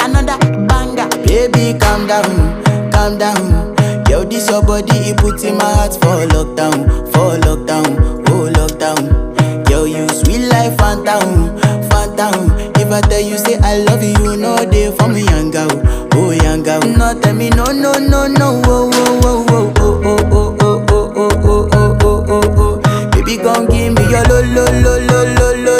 Another banger. Baby, calm down. Yo, this your body, it puts in my heart for lockdown, oh lockdown. Yo, you sweet life, phantom. If I tell you say I love you, you know they for me, young girl, oh young girl. No, tell me no, oh, oh, oh, oh, oh, oh, oh, oh, oh, oh, oh, oh, oh, oh. Baby, come give me your lo, lo, lo, lo, lo, lo,